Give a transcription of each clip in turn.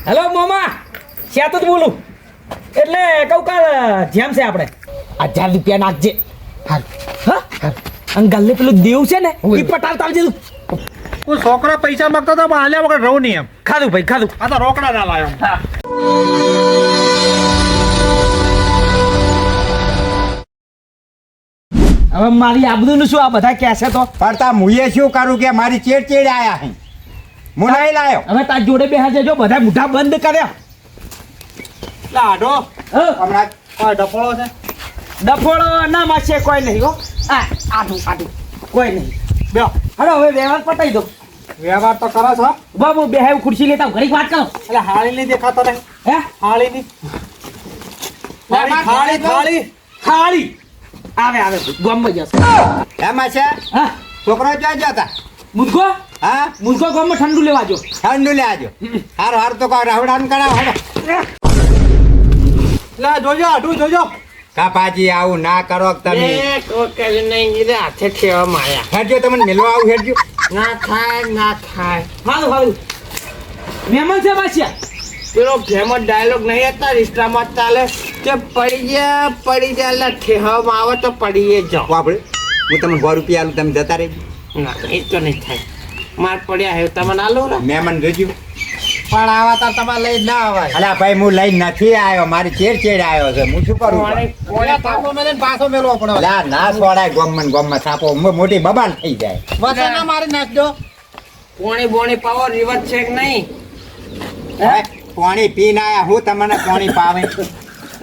Hello મોમા શ્યાતો જ બોલું એટલે કહું કાલ જેમ છે આપણે 1000 રૂપિયા નાખજે હા અંગલને પેલું દેવ છે ને એ પટાવતા આવજે કોઈ છોકરા પૈસા માંગતો તો હાલ્યા વગર રહું નહીં એમ. ખાધું ભાઈ ખાધું આ તો રોકડા ના લાયો. હવે મારી આબરૂનું શું આ બધા કહેશે તો પડતા મુએ શું કરું કે મારી ચેડ આયા હે હું નહીં લાયો. હવે તાર જોડે બેહા જજો બધા મુઠા બંધ કર્યા લાડો હમણાં કોઈ ડફોળો છે. ડફોળો ના માસે કોઈ નહીં હો આટું કોઈ નહીં બેહો. હલો હવે વ્યવહાર પટાઈ દો વ્યવહાર તો કરો છો. બાબુ બેહાવ ખુરશી લેતા ઘડીક વાત કરો એટલે હાળી નહીં દેખાતો ને. હે હાળી નહીં. થાળી થાળી આવે ગામમાં જશે એમાં છે હા છોકરો ક્યાં જતા મુદગો હા ગામમાં ઠંડુ લેવા જો ઠંડુ લે આજો હાર તો કોઈ રાવડાન કરાવ હડો. લે જોજો આટું જોજો. કાપાજી આવું ના કરો તમે હાથે ખેવા માયા હેડજો તમને મિલવા આવું હેડજો. ના થાય હાલું મહેમાન છે બાસિયા પેલો ફેમસ ડાયલોગ નહીં હતા રિશ્તામાં ચાલે કે પડી ગયા એટલે ઠેહવામાં આવે તો પડીએ જાઓ આપણે હું તમને 100 રૂપિયા આલું તમે જતા રહેજો. ના એ તો નહીં થાય માર પડ્યા હે તમને આલો ને મહેમાન જોજો. પણ આવા તાર તમારે લઈ ના આવાય. અલા ભાઈ હું લઈ નથી આવ્યો મારી ચેડ આવ્યો છે હું શું કરું ઓલા તાપો મેલે પાછો મેલવો પડે. અલા ના છોડાય ગોમમાં સાપો મોટી બબાલ થઈ જાય. વસે ના મારી નાખજો. પોણી પાવો રિવર છે કે નહીં પાણી પીને આયા હું તમને પાણી પાવે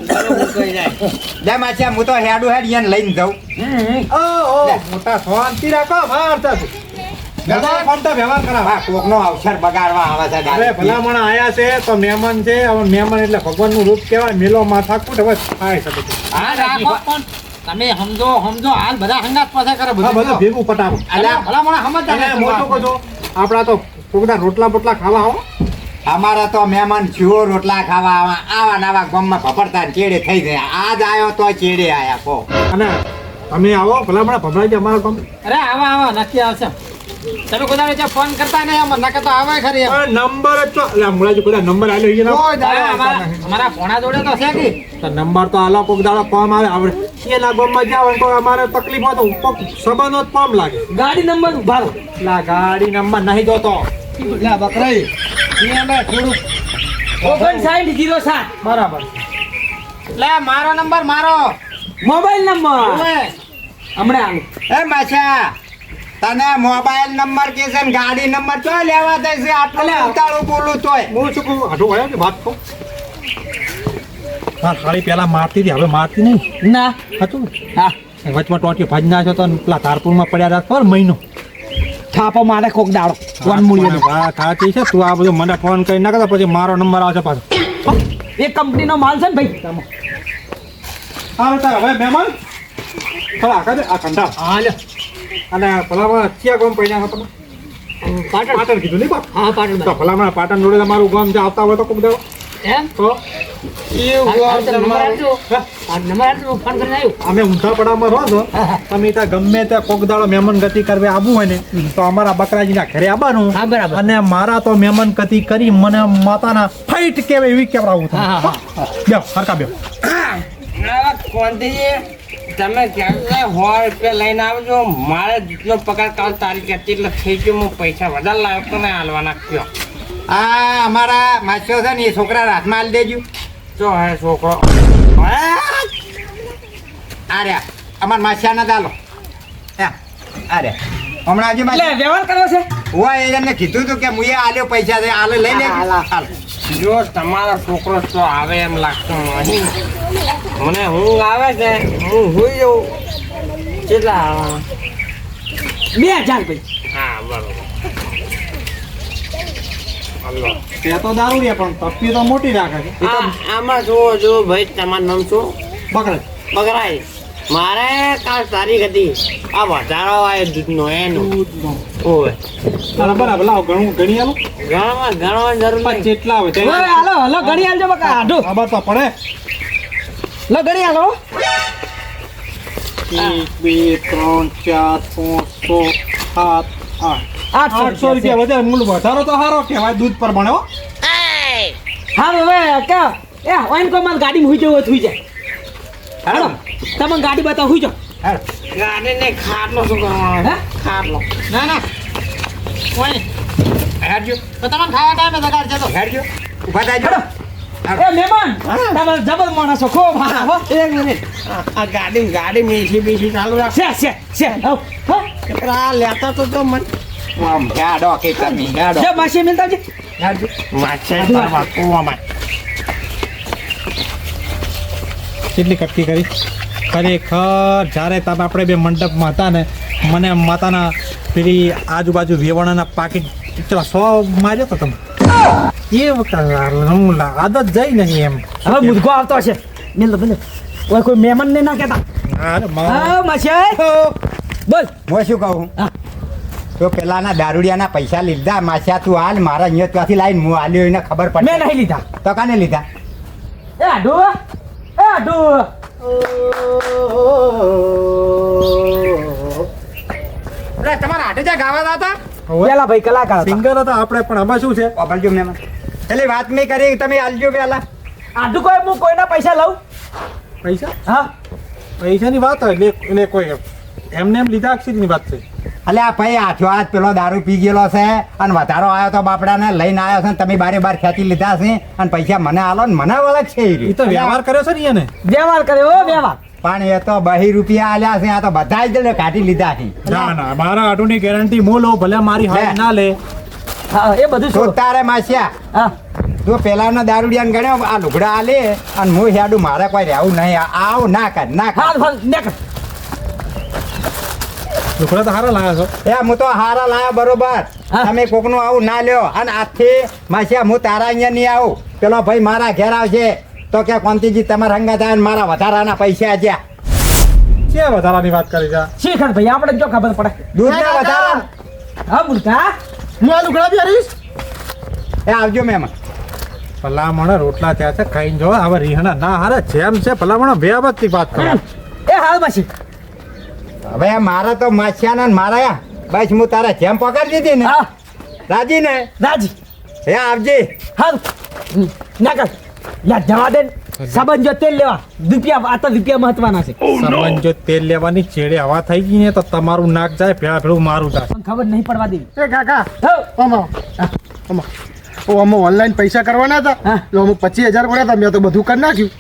બરોબર કહી જાય જેમાં છે હું તો હેડું હેડ લઈને જાઉં. મોટા શાંતિ રાખો ભાર થશે. વ્યવહાર ફરતા વ્યવહાર કરાવ. હા કોકનો અવસર બગાડવા આવે છે અરે ગાડી. ભલામણ આયા છે તો મહેમાન છે. હવે મહેમાન એટલે ભગવાનનું રૂપ કહેવાય. મેલો માથાકૂટ હવે થાય છે બધું. હા રાખો પણ તમે સમજો હાલ બધા હંગાત પાસે કરે આ બધું ભેગું પટાવો. અલા ભલામણ સમજ અને મોટું કહો આપડા તો કોકના રોટલા બોટલા ખાવા આવો. અમારા તો મહેમાન જીવો રોટલા ખાવા આવા નવા ગામમાં ભપડતા ને ચેડે થઈ ગયા. આજ આવ્યો તો ચેડે આયા કો. અને તમે આવો ભલામણ ભભરાઈ જાય અમારા ગામ. અરે આવા નક્કી આવશે તમે કોદાળે ત્યાં ફોન કરતા નહીં અમને નકે તો આવે ખરી એમ. નંબર જ તો એટલે મુળાજી કોઈ નંબર આલ્યો ઈ ના. અમારા ભોણા જોડે તો છે કે તો નંબર તો આલો કોક દાડો કોમ આવે આપણે એના ગામમાં જાવ તો અમારે તકલીફ હોય તો કોક સંબંધો જ કોમ લાગે. ગાડી નંબર ઉભા રહો લા ગાડી નંબર નહીં જોતો. લા બકરાઈ એને થોડું 5907 બરાબર. લે મારો નંબર મારો મોબાઈલ નંબર હમણાં આલું એ માછા તને મોબાઈલ નંબર કે છે ને ગાડી નંબર ચોય લેવા દે છે આટલું ઉતાળું બોલું તોય. હું શું કહું આટલું હોય કે વાત કહું. હા ખાલી પેલા મારતી હતી હવે મારતી નહીં ના હતું. હા વચમાં ટોટી ભાજ નાખ્યો તો પેલા તારપુરમાં પડ્યા રાત પર મહિનો. થાપો મારે કોક દાડો ફોન મૂળ્યો વાત સાચી છે. તું આ બધું મને ફોન કરી નાખે તો પછી મારો નંબર આવશે પાછો. એ કંપનીનો માલ છે ને ભાઈ હા તાર હવે મહેમાન થોડા આગળ આ ઠંડા હા લે અને ભલામાં ક્યાં ગામ પડ્યા હતા તમે? પાટણ કીધું નહીં બાપ? હા પાટણ તો ભલામાં પાટણ જોડે તમારું ગામ જે આવતા હોય તો કોક દાડો એમ તો નંબર આપજો ફોન કરીને આવ્યું અમે ઊંધા પડામાં રહો છો તમે ત્યાં ગમે ત્યાં કોક દાડો મહેમાન ગતિ કરવા આવવું હોય ને તો અમારા બકરાજીના ઘરે આવવાનું. હા બરાબર અને મારા તો મહેમાન ગતિ કરી મને માતાના ફાઈટ કેવાય એવી કેવડાવું હા, હા, બેવ હરકા બેવ. કોંતીજી તમે ક્યારે 100 રૂપિયા લઈને આવજો મારે જેટલો પગાર કાલ તારીખ હતી એટલે થઈ ગયો હું પૈસા વધારે લાવ્યો તો નહીં હાલવાના કયો આ અમારા માછીઓ છે ને એ છોકરા હાથમાં આલી દેજો. જો હે છોકરો આ રહ્યા અમારા માછિયાના દાલો આ રહ્યા હમણાં હજી એટલે માછી વ્યવહાર કરવો છે હોય એને કીધું હતું કે મુએ આલ્યો પૈસા છે આલે લઈ લેજો. હાલ. જો તમારો છોકરો તો આવે એમ લાગતો નહીં મને ઊંઘ આવે છે હું સુઈ જાઉં કેટલા આવવાના 2000 ભાઈ હા બરોબર હલો તે તો દારૂ રે પણ તપી તો મોટી રાખે છે. આમાં જો ભાઈ તમારું નામ શું બકરા બગરાય મારે કાલ તારીખ હતી આ વધારો આવ્યો દૂધનો એનો ઓય બરાબર લાવો ઘણું ગણી આલો. ઘણમાં ઘણો જરૂર પણ નહીં જેટલા આવે તે હવે હાલો ઘડી આલજો બકા આઢો ખબર તો પડે. લો ઘડી આલો 1 2 3 4 5 6 7 8 800 800 રૂપિયા વધારે મૂળ વધારો તો સારો કહેવાય દૂધ પર ભણો. હા હવે કે એ ઓઈન કો મને ગાડીમાં હુઈ જવું હોય તો હુઈ જાય હાલો તમને ગાડી બતાવ હુઈ જાઓ ગાડીને ખાટલો શું કરવાનો હે ખાટલો ના ના કોઈ હેડજો તો તમને ખાવા ટાઈમે જગાડ જતો હેડજો ઊભા થાજો એ મહેમાન તમારે જબર માણસો ખૂબ હા હો એક મિનિટ આ ગાડી મીઠી બીઠી ચાલુ રાખ છે હો હો આ લેતા તો જો મને આમ હેડો કે તમે હેડો જો માસી મિલતા છે હેડજો વાંચે કરવા કૂવામાં કેટલી કટકી કરી ખરેખર જ્યારે તમે આપણે બે મંડપમાં હતા ને મને માતાના પેલી આજુબાજુ વેવણાના પાકીટ કેટલા 100 માર્યો તો તમે એ વખતે આદત જઈ નહીં એમ હવે મુદગો આવતો હશે મિલ મિલ ઓય કોઈ મહેમાન ને ના કહેતા અરે હા માસી બોલ હું શું કહું હા તો પેલાના દારૂડિયાના પૈસા લીધા માસ્યા તું હાલ મારા અહીંયા ત્યાંથી લાઈને હું આલ્યો એને ખબર મેં પડે નહીં લીધા તો કાને લીધા એ આડો તમારા હાટે જ્યાં ગાવા હતા પેલા ભાઈ કલાકાર હતા. સિંગર હતા આપણે પણ આમાં શું છે ઓપલજો મેં એટલે વાત મેં કરી તમે આલજો પેલા આડું કોઈ હું કોઈના પૈસા લઉં પૈસા હા પૈસાની વાત હોય એટલે કોઈ એમને એમ લીધા અક્ષરીની વાત છે એટલે આ ભાઈ હાથો હાથ પેલો દારૂ પી ગયેલો છે અને વધારો આવ્યો તો બાપડાને લઈને આવ્યો છે ને તમે બારે બાર ખેંચી લીધા છે અને પૈસા મને આલો ને મને વળગ છે એ એ રહ્યું. તો વ્યવહાર કર્યો છે ને એને વ્યવહાર કર્યો હો વ્યવહાર પણ એ તો 2 રૂપિયા આલ્યા છે આ તો બધા જ કાઢી લીધા છે ના ના મારા આટુની ગેરંટી હું લઉં ભલે મારી હાથ લે. ના લે હા એ બધું તો છોડ તારે માસ્યા હા જો પેલાનો દારૂડિયાને ગણ્યો આ લુગડા આલે અને હું હેડું મારે કોઈ રહેવું નહીં આવ ના કર ના કર હાલ નેકર લુગડા તો હારા લાવ્યા છો એ હું તો હારા લાયા બરોબર હા. તમે કોકનું આવું ના લ્યો અને આજથી માસ્યા હું તારા અહીંયા નહીં આવું પેલો ભાઈ મારા ઘેર આવશે તો કે કોંતીજી તમારા હંગા થાય ને મારા વધારાના પૈસા જ્યાં છે વધારાની વાત કરી છે શીખર ભાઈ આપણે જો ખબર પડે દૂધના વધારા હા મુલકા હું આ લુગડા બી હરીશ એ આવજો મહેમાન ભલામણ રોટલા થયા છે ખાઈને જો હવે રીહણા ના હારે જેમ છે ભલામણ વ્યવસ્થિત વાત કરો એ હાલ માસી હવે મારા તો માસ્યાના ને મારા બસ હું તારા જેમ પકડી દીધી ને હા રાજી ને રાજી હે આવજે હાલ નેકર યા જવા દે સંબંધ જો તેલ લેવા રૂપિયા આ તો રૂપિયા મહત્વના છે સંબંધ જો તેલ લેવાની ચેડે હવા થઈ ગઈ ને તો તમારું નાક જાય ભેળા ભેળું મારું જાય પણ ખબર નહીં પડવા દેવી એ કાકા હો આમાં અમે ઓનલાઈન પૈસા કરવાના હતા હા. તો અમે 25000 પડ્યા હતા મેં તો બધું કરી નાખ્યું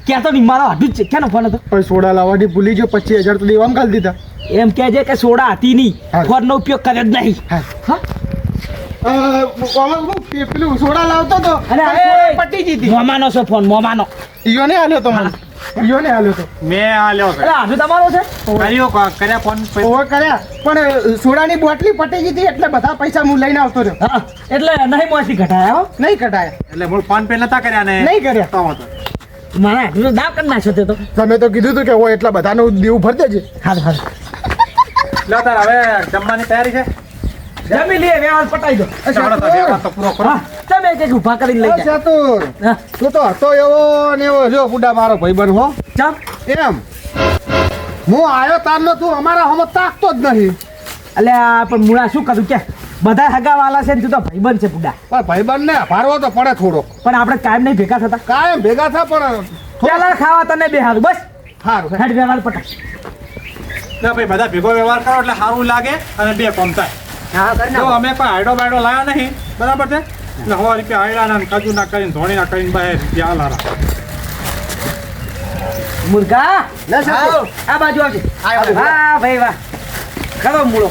ક્યાં તો નહીં મારો હાડું જ છે ક્યાંનો ફોન હતો પણ સોડા લાવવાની ભૂલી ગયો 25000 તો દેવામાં ખાલી દીધા એમ કહેજે કે સોડા હતી નહીં હા. ફોનનો ઉપયોગ કર્યો જ નહીં હા. હા પેલું સોડા લાવતો તો અને સોડા પટી ગઈ હતી મોમાનો છે ફોન મોમાનો ઈયોને આલ્યો તો મને ઈયોને આલ્યો તો મેં આ લ્યો એટલે હાડું તમારો છે કર્યા ફોન ઓવર કર્યા પણ સોડાની બોટલી પટી ગઈ હતી એટલે બધા પૈસા હું લઈને આવતો રહ્યો હા એટલે નહીં મોથી ઘટાયા હો નહીં કઢાયા એટલે મૂળ ફોન પે નતા કર્યા ને નહીં કર્યા તો હતો. મારા હાડું દાવ કરી નાખ્યો તે તો તમે તો કીધું હતું કે હું એટલા બધાનું દેવું ભરી દેજે હાલ હાલ લ્યો તાર હવે જમવાની તૈયારી છે જમી લે વ્યવહાર પટાઈ દો ચાલો તો વ્યવહાર તો પૂરો કરો હા તમે એક ઊભા કરીને લઈ જાય ચાતુર હા તું તો હતો એવો ને એવો જો બુડા મારો ભાઈબંધ હો ચાલ એમ હું આવ્યો તારનો તું અમારા હમ તાકતો જ નહીં એટલે આ પણ મુળા શું કરું કે બધા હગાવાલા છે ને તું તો ભાઈબંધ છે બુડા પણ ભાઈબંધ ને ભારવો તો પડે થોડો પણ આપણે કાયમ નહીં ભેગા થતા કાયમ ભેગા થા પણ પેલા ખાવા તને બે હારું બસ સારું હેડ વ્યવહાર પટાઈ ના ભાઈ બધા ભેગો વ્યવહાર કરો એટલે સારું લાગે અને બે કોમ થાય હા કરી જો અમે કોઈ આયડો બાયડો લાયા નહીં બરાબર છે એટલે 100 રૂપિયા આયડા ના કાજુ ના કરીને ધોણી ના કરીને બહાર રૂપિયા આલારા મુર્ગા લે સાહેબ. આવો, આ બાજુ આવજે આવ્યો. વાહ ભાઈ વાહ ખરો મૂળો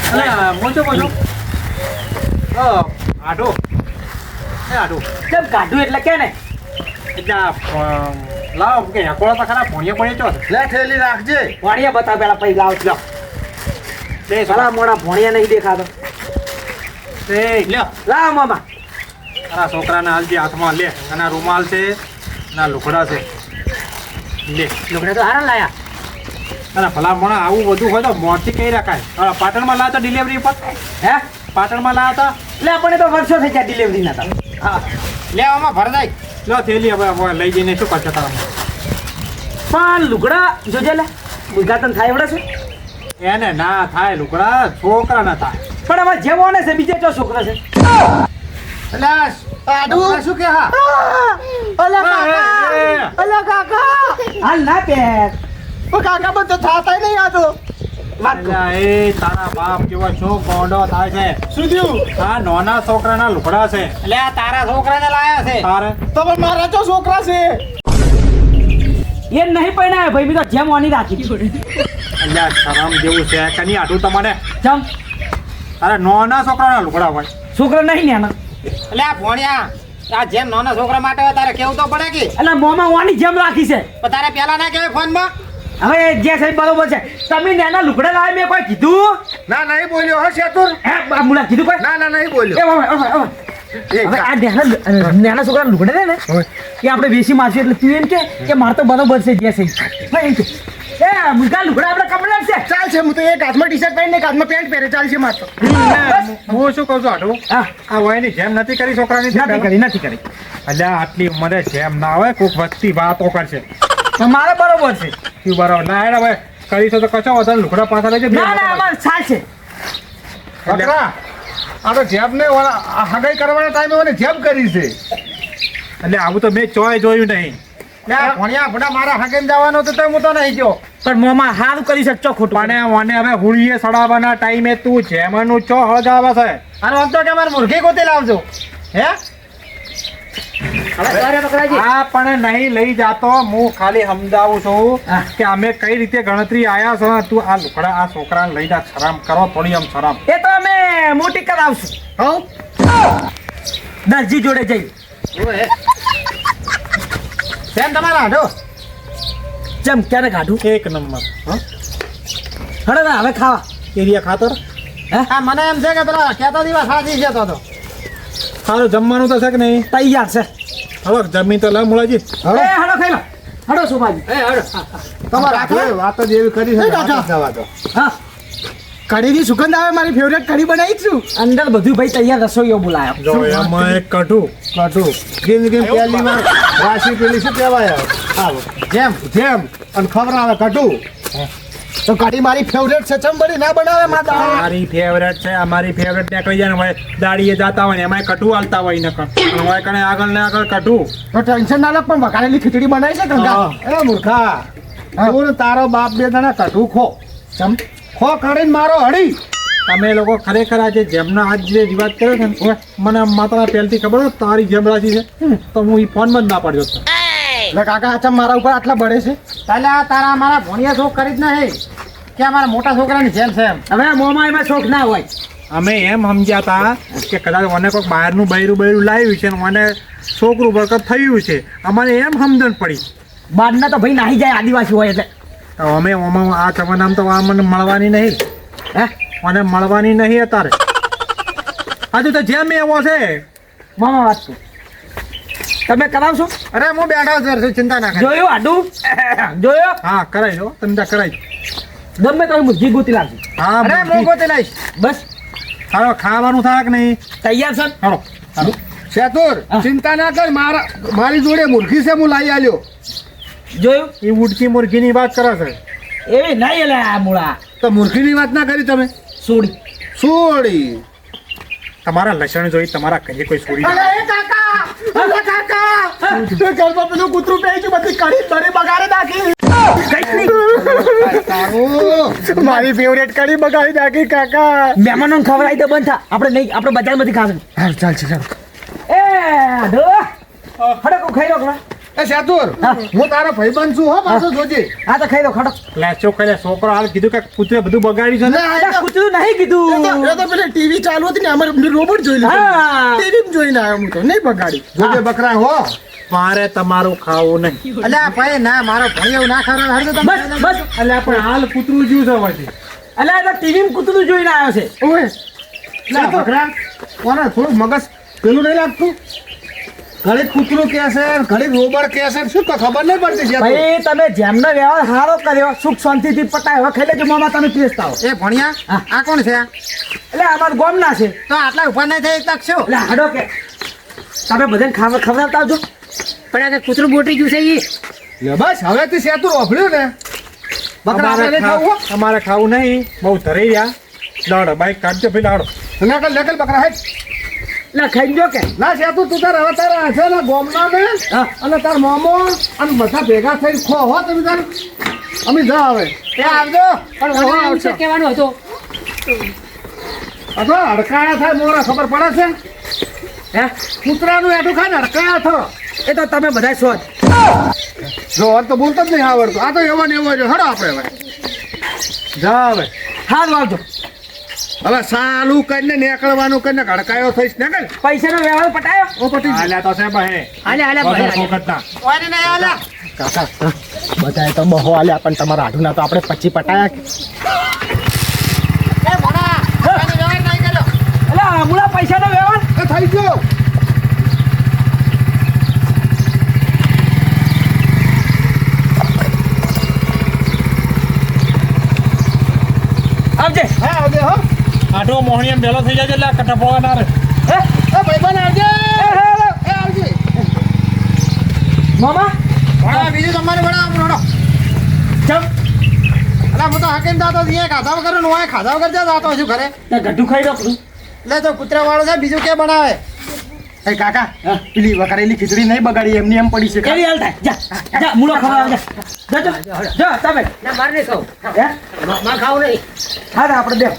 એટલે હું શું કહું છું આડો એ આડો કેમ કાઢું એટલે કે ને એટલે લાવ કે હેકોળો તો ખરા ભોણીએ પડે ચો લે થેલી રાખજે ભોણિયા બતાવ પેલા પછી લાવ લ્યો બે સાલા મોણા ભોણિયા નહીં દેખાતો એ લ્યો લાવ મામા આ છોકરાના હાલ જે હાથમાં લે અને આ રૂમાલ છે ના લુગડા છે લે લુગડા તો હારા લાયા અને ભલા મોણા આવું બધું હોય તો મોરથી કઈ રખાય હવે પાટણમાં લાવ્યા હતા ડિલિવરી પર હે પાટણમાં લાવ્યા હતા એટલે આપણે તો વર્ષો થઈ ગયા ડિલિવરી ના હતા હા લેવામાં ભરદાય લો થેલી હવે લઈ જઈને શું કરશે તારા પણ લુગડા જોજે લે મુર્ગા તને થાય એવડે છે એને ના થાય લુગડા છોકરા ના થાય પણ હવે જેવો ને છે બીજે જો છોકરો છે એટલે શું કે હા અલા કાકા અલા કાકા હાલ ના પેર ઓ કાકા બધો થાતા નહીં આ તો અલ્યા એ તારા બાપ કેવો છો ગોંડો થાય છે શું થયું આ નાના છોકરાના લુગડા છે એટલે આ તારા છોકરાને લાયા છે તારે તો પણ મારા તો છોકરા છે એ નહીં પહેણાય ભાઈ મેં તો જેમ ઓની રાખી અલ્યા શરમ જેવું છે કની આટું તમારે જમ અરે નાના છોકરાના લુગડા હોય છોકરા નહીં ને આના એટલે આ ભોણિયા આ જેમ નાના છોકરા માટે હોય તારે કેવું તો પડે કે એટલે મોમાં ઓની જેમ રાખી છે પણ તારે પેલા ના કહેવાય ફોનમાં હવે જે સાહેબ બરોબર છે તમે નાના લુગડા લાવે મેં કોઈ કીધું ના નહીં બોલ્યો હો શેતુર હે મુલા કીધું કોઈ ના ના નહીં એ બોલ્યો હવે આ નાના છોકરા લુગડા છે ને એ આપણે વેસી મારશું એટલે તું એમ કે મારે તો બરોબર છે જે સાહેબ એમ કે એ મુલકા લુગડા આપણે કપડા છે ચાલશે હું તો એક હાથમાં ટી શર્ટ પહેરીને એક હાથમાં પેન્ટ પહેરે ચાલશે મારતો હું શું કહું છું આટું હા આ વયની જેમ નથી કરી છોકરાની નથી કરી અલ્યા આટલી ઉંમરે જેમ ના આવે કોઈક વસ્તી વાતો કરશે પણ મારે બરોબર છે તું બરાબર ના હેડ હવે કરીશું તો કશો વધારે લુગડા પાછા લેજે ના ના અમારે ચાલશે બકરા આ તો જેબ ને હગાઈ કરવાના ટાઈમે મને જેબ કરી છે એટલે આવું તો મેં ચોય જોયું નહીં ભણ્યા ભણા મારા હગાઈ જવાનો તો હું તો નહીં ગયો પણ મોમાં સારું કરી શકશો ખોટું પણ મને હવે હુળીએ સડાવવાના ટાઈમે તું જેમનું ચો હળગાવે છે અને આમ તો કે મારે મુરઘી ગોતી લાવજો હે આ પણ નહીં લઈ જાતો હું ખાલી સમજાવું છું કે અમે કઈ રીતે ગણતરી આયા છો તું આ લુકડા આ છોકરાને લઈ જા શરમ કરો થોડી આમ શરમ એ તો અમે મોટી કરાવશું હઉ દરજી જોડે જઈ કેમ તમારા હાડો જેમ ક્યારે કાઢું એક નંબર હડે ના હવે ખાવા એરિયા ખાતર હા મને એમ છે કે પેલા કહેતા દિવસ સાચી છે તો સારું જમવાનું તો છે કે નહીં તૈયાર છે હવે જમીન તો લે મુળાજી એ હડો ખાઈ લો હડો સુભાજી તમારા વાત જ એવી કરી છે જવા દો હા કઢીની સુગંધ આવે મારી ફેવરેટ કઢી બનાવી છું અંદર બધું ભાઈ તૈયાર રસોઈઓ બોલાયો જો એમાં એક કઢું કાઢું ગીમ ગીમ પહેલી વાર રાશિ પેલી શું કહેવાય આવો જેમ જેમ અને ખબર આવે કાઢું તો કઢી મારી ફેવરેટ છે ચંબડી ના બનાવે માતા મારી ફેવરેટ છે અમારી ફેવરેટ નીકળી જાય ને ભાઈ દાડીએ જાતા હોય ને એમાં કઢું હાલતા હોય ને હોય કણે આગળ ને આગળ કઢું તો ટેન્શન ના લે પણ વઘારેલી ખીચડી બનાવી છે ગંગા એ મૂર્ખા તું ને તારો બાપ બે જણા કાઢું ખો ચમ ખો કાઢીને મારો હળી તમે લોકો ખરેખર આજે જેમના આજ જે રિવાજ કર્યો છે ને મને માતા પહેલથી ખબર હોય તારી જેમ રાજી છે તો હું એ ફોનમાં જ ના પાડ્યો હતો એટલે કાકા આચમ મારા ઉપર આટલા બળે છે તાલે આ તારા મારા ભણિયા શોખ કરી જ નહીં કે અમારા મોટા છોકરાની જેમ છે એમ હવે મોમાં એમાં શોખ ના હોય અમે એમ સમજ્યા હતા કે કદાચ મને કોઈક બહારનું બૈરું લાવ્યું છે ને મને છોકરું બરકત થયું છે અમારે એમ સમજણ પડી બારના તો ભાઈ નાહી જાય આદિવાસી હોય એટલે તો અમે ઓમાં આ જમાનામાં તો આ મને મળવાની નહીં હે મને મળવાની નહીં અત્યારે હજુ તો જેમ એવો છે મામા વાત કર તમે કરાવશો અરે હું બેઠો છું ચિંતા ના કર જોયું આડું જોયો હા કરાઈ દો તમે કરાઈ ગમે તમે મુરઘી ગોતી લાવજો હા અરે હું બુદ્ધિ. પોતે લઈશ બસ હાલો ખાવાનું થાય કે નહીં તૈયાર છે હાલો હાલો શેતુર હા. ચિંતા ના કર મારી જોડે મુરઘી છે હું લાવી આલ્યો જોયું એ ઉડકી મુરગીની વાત કરે છે એવી નહીં એટલે આ મૂળા તો મુરઘીની વાત ના કરી તમે સોડી સોડી તમારા લસણ જોઈ તમારા ઘરે કોઈ છોડી અરે એ કાકા અરે કાકા એ ઘરમાં પેલું કૂતરું પહેરી છે બધી કઢી બળી બગાડે નાખી મારી ફેવરેટ કઢી બગાડી નાખી કાકા મહેમાનો ખબર આવી તો બંધ થા આપણે નહીં આપણે બજારમાંથી ખાશું હાલ ચાલ ચાલ એ આડો હડો કો ખાઈ લો ખરા એ શેતુર હા. હું તારો ભાઈબંધ છું હો પાછો જોજે હા તો ખાઈ લો ખડો લેચો કરે છોકરો હાલ કીધું કે પુત્રે બધું બગાડ્યું છે ને આ કૂતરું નહીં કીધું એ તો પેલી ટીવી ચાલુ હતી ને અમારે રોબોટ જોઈ લીધું હા. ટીવી જોઈને આવ્યો હું તો નહીં બગાડી જોજે બકરા હો મારે તમારું ખાવું નહીં અલ્યા ભાઈ ના મારો ભાઈ એવું ના ખબર હરજો તમે બસ બસ એટલે પણ હાલ કૂતરું જ્યું છે પછી એટલે આ તો ટીવી કૂતરું જોઈને આવ્યો છે ઓય લા બકરા કોને થોડું મગજ પેલું નહીં લાગતું ઘડી કૂતરું કે છે ઘડી રોબડ કે છે શું તો ખબર નહીં પડતી છે ભાઈ તમે જેમનો વ્યવહાર સારો કર્યો સુખ શાંતિથી પટાય હવે ખાઈ લેજો મામા તમે પીસતા હો એ ભણ્યા હા. આ કોણ છે એટલે અમાર ગોમ ના છે તો આટલા ઉપર નહીં થઈ તક શું એટલે હાડો કે તમે બધાને ખવડાવતા આવજો પણ આ કૂતરું બોટી ગયું છે ઈ લે બસ હવેથી સેતું ઓફળ્યું ને બકરા અમારે આપણે ખાવું હો. અમારે ખાવું નહીં બહુ ધરી રહ્યા લાડો બાઈક કાઢજો ભાઈ લાડો નકલ નકલ બકરા હેઠ એટલે ખાઈ જો કે ના સેતુ તું તાર હવે તારા હશે ને ગોમના ને હા. અને તાર મોમો અને બધા ભેગા થઈને ખો હો તમે તાર અમે જા હવે એ આવજો પણ હવે આવશે કહેવાનું હતું આ તો હડકાયા થાય મોરા ખબર પડે છે હે કૂતરાનું એઠું ખાય ને હડકાયા થો એ તો તમે બધા છો જ. જો આ તો બોલતો જ નહીં આવડતું આ તો એવો ને એવો જ હડો આપણે હવે જા હવે સારું આવજો હવે સાલું કરીને નીકળવાનું કરીને હડકાયો થઈશ ને કે પૈસાનો વ્યવહાર પટાયો ઓ પટી હાલ્યા તો સાહેબ હે હાલે હાલે વગર ફોકટના. કોઈને નહીં આલા કાકા બધાએ તો બહુ આલ્યા પણ તમારા આઢુના તો આપણે પછી પટાયા કે એ ભણા કોઈને વ્યવહાર નહીં કર્યો એટલે હમણાં પૈસાનો વ્યવહાર એ થઈ ગયો આવજે હા આવજે હો આઠો મોહણીયમ બેલો થઈ જાય એટલે આ કટ્ટા પોળા ના રહે. હે એ ભાઈબંધ આવજે એ આવજે મામા ભણા બીજું તમારે ભણા આપણો ચમ અલા હું તો હકીમ દાતો અહીંયા ખાધા વગર નું હોય ખાધા વગર જ્યાં જાતો છું ઘરે ગઢું ખાઈ રાખું એટલે તો કૂતરા વાળો છે બીજું કે બનાવે એ કાકા પેલી વઘારેલી ખીચડી નહીં બગાડી એમની એમ પડી છે કેવી હાલ થાય જા જા મૂળો ખવડાવ જા જા તમે ના મારે નહીં ખાવું હે મારે ખાવું નહીં હા આપણે દેવ